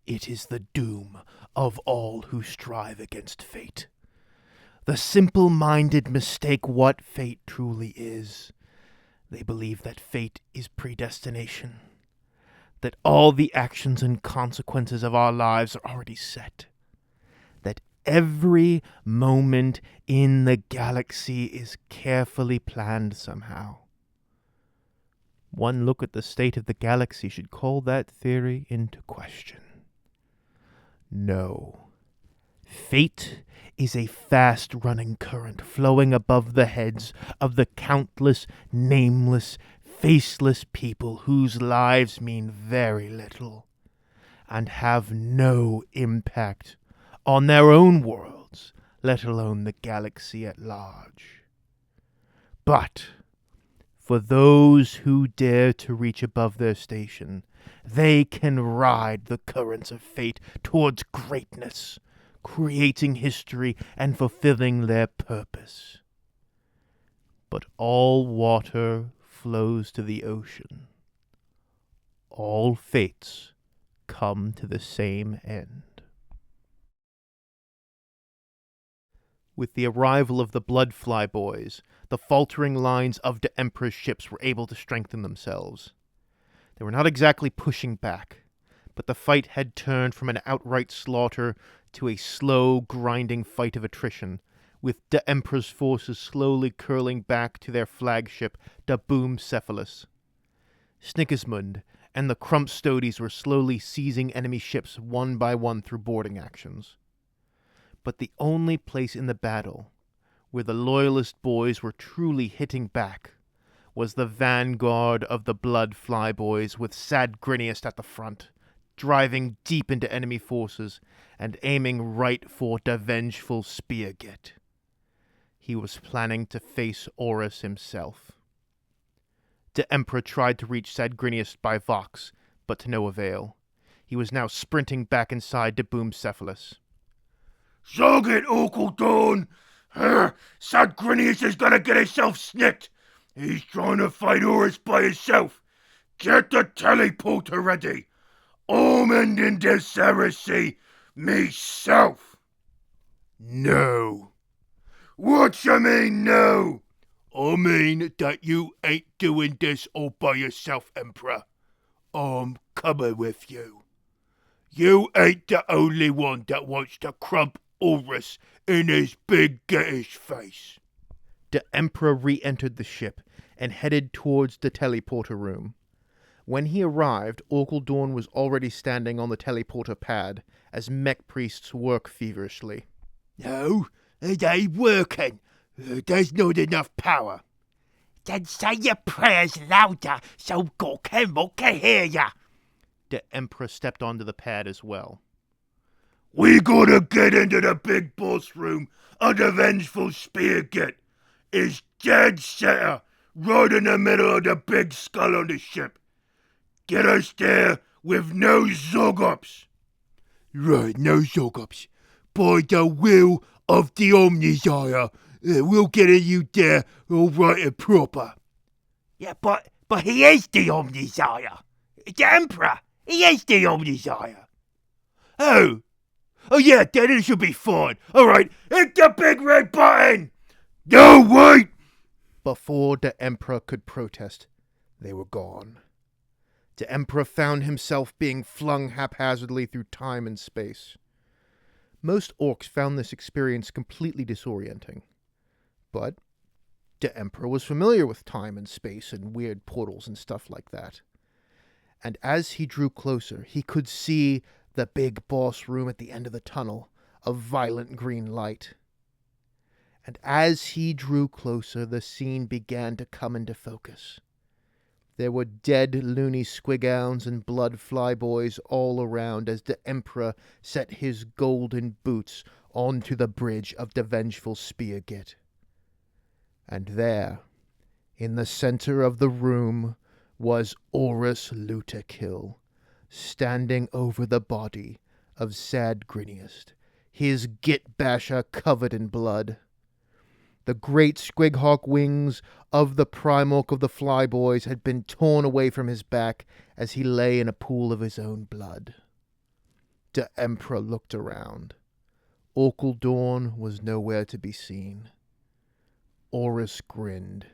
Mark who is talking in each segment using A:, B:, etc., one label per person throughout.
A: It is the doom of all who strive against fate. The simple-minded mistake what fate truly is. They believe that fate is predestination, that all the actions and consequences of our lives are already set, that every moment in the galaxy is carefully planned somehow. One look at the state of the galaxy should call that theory into question. No. Fate is a fast-running current flowing above the heads of the countless, nameless, faceless people whose lives mean very little and have no impact on their own worlds, let alone the galaxy at large. But for those who dare to reach above their station, they can ride the currents of fate towards greatness, creating history and fulfilling their purpose. But all water flows to the ocean. All fates come to the same end. With the arrival of the Bloodfly boys, the faltering lines of the Emprah's ships were able to strengthen themselves. They were not exactly pushing back, but the fight had turned from an outright slaughter to a slow, grinding fight of attrition, with the Emperor's forces slowly curling back to their flagship, the Boomcephalus. Snigismund and the Crumpstodies were slowly seizing enemy ships one by one through boarding actions. But the only place in the battle where the Loyalist boys were truly hitting back was the vanguard of the Bloodfly boys, with Sadgriniest at the front, driving deep into enemy forces and aiming right for the vengeful Speargit. He was planning to face Horus himself. The Emperor tried to reach Sadgriniest by Vox, but to no avail. He was now sprinting back inside the Boomcephalus.
B: "Zog it, Uncle Dawn! Sadgrinius is gonna get himself snicked! He's trying to fight Horus by himself! Get the teleporter ready! I'm ending this heresy myself!"
A: No.
B: "What you mean, no?" "I mean that you ain't doing this all by yourself, Emperor. I'm coming with you. You ain't the only one that wants to crump Horus in his big gittish face."
A: The Emperor re-entered the ship and headed towards the teleporter room. When he arrived, Orkaldorn was already standing on the teleporter pad as mech priests work feverishly.
B: "No, it ain't working. There's not enough power." "Then say your prayers louder so God can hear ya."
A: The Emperor stepped onto the pad as well.
B: "We gotta get into the big boss room of the vengeful Speargit. It's dead center, right in the middle of the big skull on the ship. Get us there with no zog-ups." "Right, no zog-ups. By the will of the Omnisire, we'll get you there all right and proper." "Yeah, but he is the Omnisire. The Emperor, he is the Omnisire." "Oh yeah, then it should be fine. All right, hit the big red button." "No, wait!"
A: Before the Emperor could protest, they were gone. The Emperor found himself being flung haphazardly through time and space. Most orcs found this experience completely disorienting. But the Emperor was familiar with time and space and weird portals and stuff like that. And as he drew closer, he could see the big boss room at the end of the tunnel, of violent green light. And as he drew closer, the scene began to come into focus. There were dead loony squighounds and blood flyboys all around as the Emperor set his golden boots onto the bridge of the vengeful Speargit. And there, in the center of the room, was Horus Luterkill, standing over the body of Sadgriniest, his git-basher covered in blood. The great Squighawk wings of the Primarch of the Flyboys had been torn away from his back as he lay in a pool of his own blood. The Emperor looked around. Orkildorn was nowhere to be seen. Oris grinned.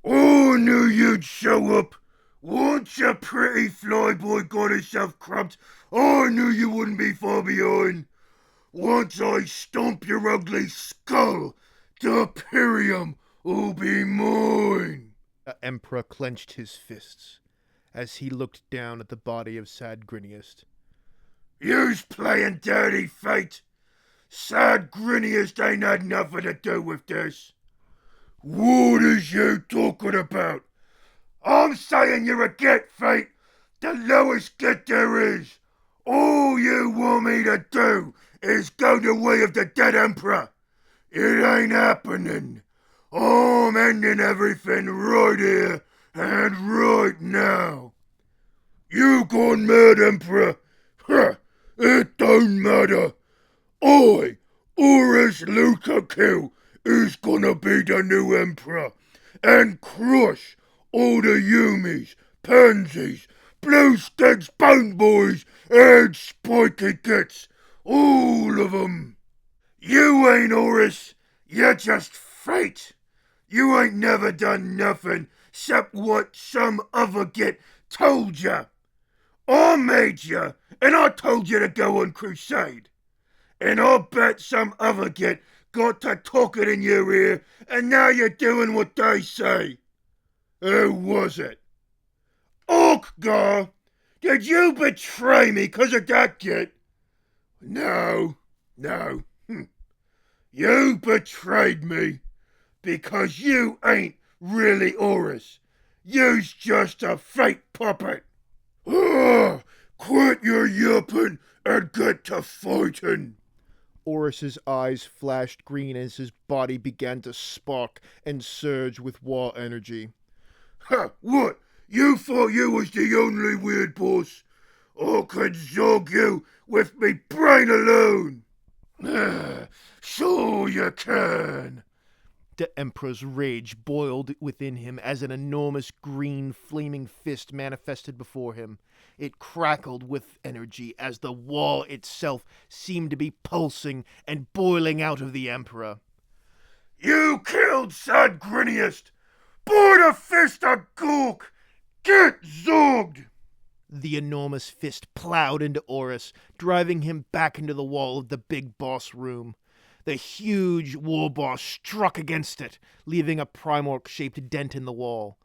B: I knew you'd show up. Once a pretty flyboy got herself crumped, I knew you wouldn't be far behind. Once I stomp your ugly skull, the Pyrium will be mine.
A: The Emperor clenched his fists as he looked down at the body of Sadgriniest.
B: You's playing dirty, Fate. Sadgriniest ain't had nothing to do with this. What is you talking about? I'm saying you're a get, Fate. The lowest get there is. All you want me to do is go the way of the dead Emperor. It ain't happening. I'm ending everything right here and right now. You gone mad, Emperor? Huh, it don't matter. I, Oris Lukakill, is gonna be the new Emperor and crush all the Yumis, Pansies, Blue Sticks, Bone Boys, and Spiky Gits. All of them. You ain't Oris. You're just Fate. You ain't never done nothing except what some other git told ya. I made ya, and I told you to go on crusade. And I'll bet some other git got to talking in your ear, and now you're doing what they say. Who was it? Orkgar? Did you betray me 'cause of that git? No. You betrayed me because you ain't really Oris. You's just a fake puppet. Quit your yapping and get to fighting.
A: Oris's eyes flashed green as his body began to spark and surge with war energy.
B: What? You thought you was the only weird boss? I could zog you with me brain alone. Sure you can.
A: The Emperor's rage boiled within him as an enormous green flaming fist manifested before him. It crackled with energy as the wall itself seemed to be pulsing and boiling out of the Emperor.
B: You killed Sadgriniest! By the fist of Gork! Get zogged!
A: The enormous fist plowed into Oris, driving him back into the wall of the big boss room. The huge war boss struck against it, leaving a Primorc-shaped dent in the wall.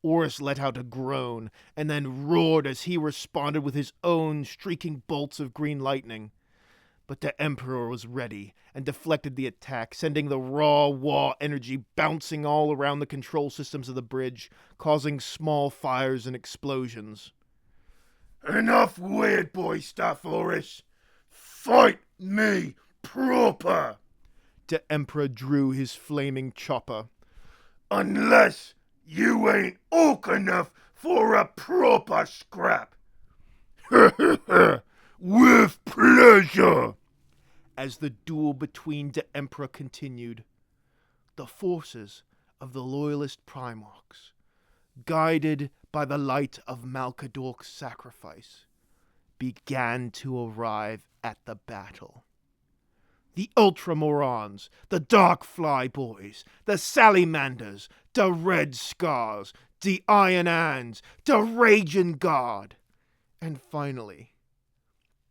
A: Oris let out a groan, and then roared as he responded with his own streaking bolts of green lightning. But the Emperor was ready, and deflected the attack, sending the raw war energy bouncing all around the control systems of the bridge, causing small fires and explosions.
B: Enough weird boy stuff, Oris. Fight me proper.
A: The Emperor drew his flaming chopper.
B: Unless you ain't orc enough for a proper scrap. With pleasure.
A: As the duel between the Emperor continued, the forces of the loyalist Primorcs, guided by the light of Malkadork's sacrifice, began to arrive at the battle. The Ultramorons, the Dark Fly Boys, the Salamanders, the Red Scars, the Iron Hands, the Raging Guard, and finally,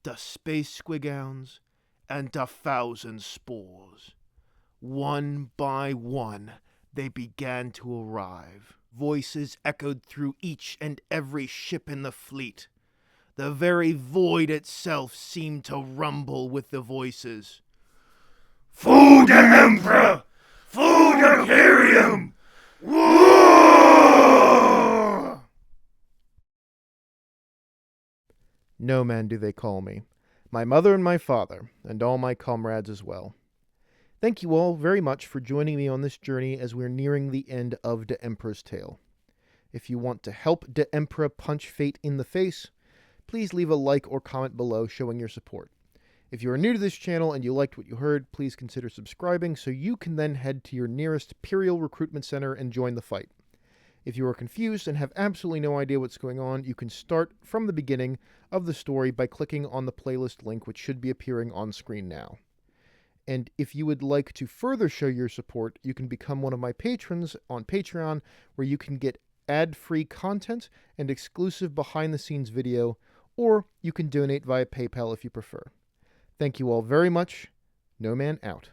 A: the Space Squighounds and the Thousand Spores. One by one, they began to arrive. Voices echoed through each and every ship in the fleet. The very void itself seemed to rumble with the voices.
B: For the Emperor! For the Pyrium! War!
A: No man do they call me. My mother and my father, and all my comrades as well. Thank you all very much for joining me on this journey as we're nearing the end of the Emperor's Tale. If you want to help the Emperor punch fate in the face, please leave a like or comment below showing your support. If you are new to this channel and you liked what you heard, please consider subscribing so you can then head to your nearest Imperial Recruitment Center and join the fight. If you are confused and have absolutely no idea what's going on, you can start from the beginning of the story by clicking on the playlist link, which should be appearing on screen now. And if you would like to further show your support, you can become one of my patrons on Patreon, where you can get ad-free content and exclusive behind-the-scenes video, or you can donate via PayPal if you prefer. Thank you all very much. No Man out.